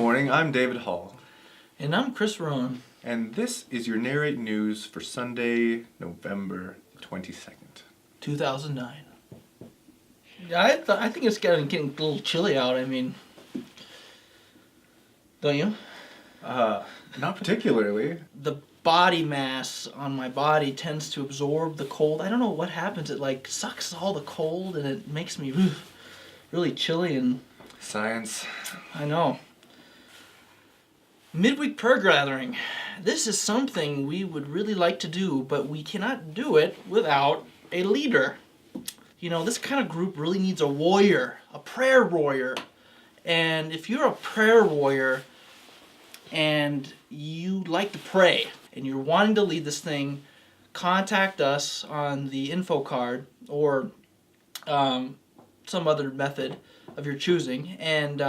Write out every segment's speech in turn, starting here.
morning, I'm David Hall. And I'm Chris Rowan. And this is your Narrate News for Sunday, November 22nd. 2009. I think it's getting a little chilly out, I mean. Don't you? Not particularly. The body mass on my body tends to absorb the cold. I don't know what happens. It like sucks all the cold and it makes me really chilly and... Science. I know. Midweek prayer gathering. This is something we would really like to do, but we cannot do it without a leader. You know, this kind of group really needs a warrior, a prayer warrior. And if you're a prayer warrior and you like to pray and you're wanting to lead this thing, contact us on the info card or some other method of your choosing and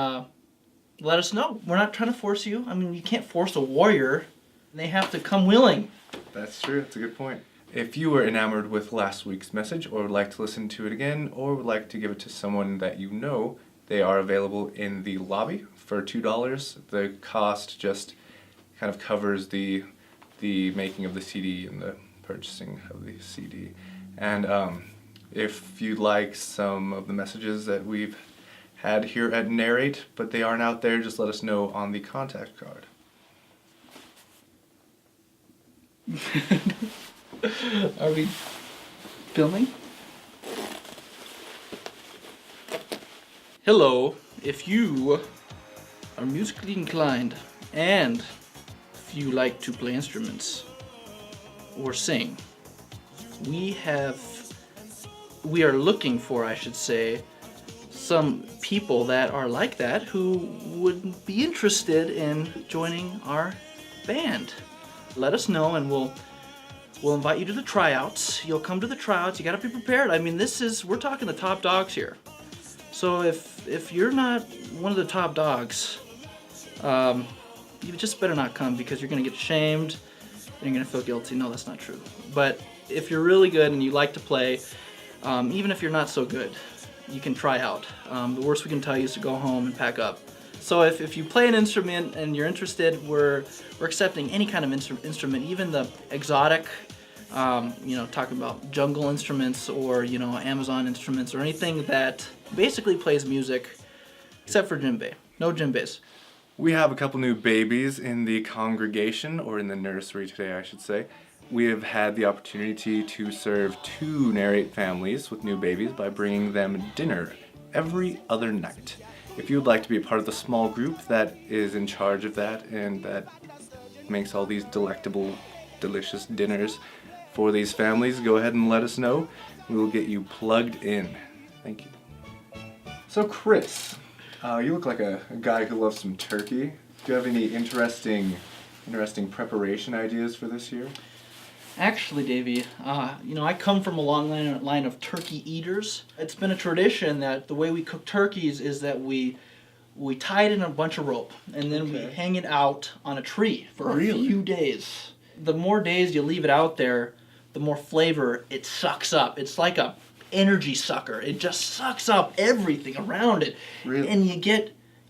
let us know. We're not trying to force you. I mean, you can't force a warrior. They have to come willing. That's true. That's a good point. If you were enamored with last week's message or would like to listen to it again or would like to give it to someone that you know, they are available in the lobby for $2. The cost just kind of covers the making of the CD and the purchasing of the CD. And if you'd like some of the messages that we've had here at Narrate, but they aren't out there, just let us know on the contact card. Are we filming? Hello, if you are musically inclined and if you like to play instruments or sing, we are looking for, I should say, some people that are like that who would be interested in joining our band. Let us know and we'll invite you to the tryouts. You'll come to the tryouts. You got to be prepared. I mean, we're talking the top dogs here. So if you're not one of the top dogs, you just better not come because you're going to get shamed and you're going to feel guilty. No, that's not true. But if you're really good and you like to play, even if you're not so good, you can try out. The worst we can tell you is to go home and pack up. So if you play an instrument and you're interested, we're accepting any kind of instrument, even the exotic, talking about jungle instruments or, Amazon instruments or anything that basically plays music, except for djembe. No djembes. We have a couple new babies in the congregation, or in the nursery today, I should say. We have had the opportunity to serve 2 Narrate families with new babies by bringing them dinner every other night. If you would like to be a part of the small group that is in charge of that and that makes all these delectable, delicious dinners for these families, go ahead and let us know. We will get you plugged in. Thank you. So Chris, you look like a guy who loves some turkey. Do you have any interesting preparation ideas for this year? Actually, Davey, I come from a long line of turkey eaters. It's been a tradition that the way we cook turkeys is that we tie it in a bunch of rope and then we hang it out on a tree for a few days. The more days you leave it out there, the more flavor it sucks up. It's like a energy sucker. It just sucks up everything around it. Really? And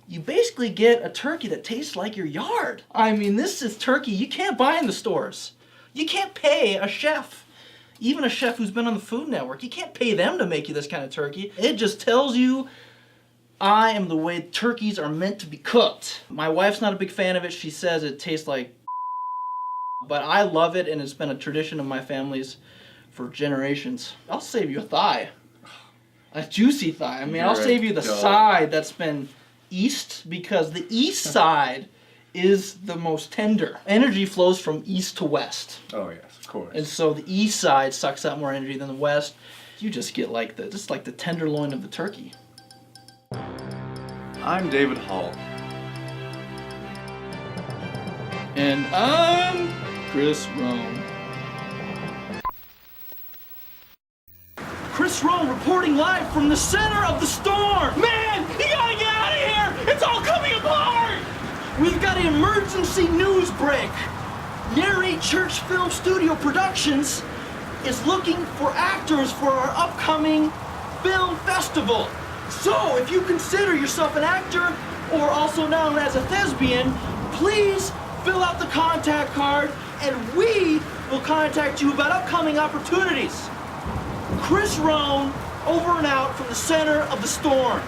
you basically get a turkey that tastes like your yard. I mean, this is turkey you can't buy in the stores. You can't pay a chef, even a chef who's been on the Food Network, you can't pay them to make you this kind of turkey. It just tells you I am the way turkeys are meant to be cooked. My wife's not a big fan of it. She says it tastes like but I love it and it's been a tradition of my family's for generations. I'll save you a thigh. A juicy thigh. I mean, I'll save you the side that's been east because the east side is the most tender. Energy flows from east to west. Oh yes, of course. And so the east side sucks out more energy than the west. You just get like the tenderloin of the turkey. I'm David Hall. And I'm Chris Rowan. Chris Rowan reporting live from the center of the storm. Man, you gotta get out of here! It's all coming apart! We've got an emergency news break. Narrate Church Film Studio Productions is looking for actors for our upcoming film festival. So, if you consider yourself an actor, or also known as a thespian, please fill out the contact card and we will contact you about upcoming opportunities. Chris Rohn, over and out from the center of the storm.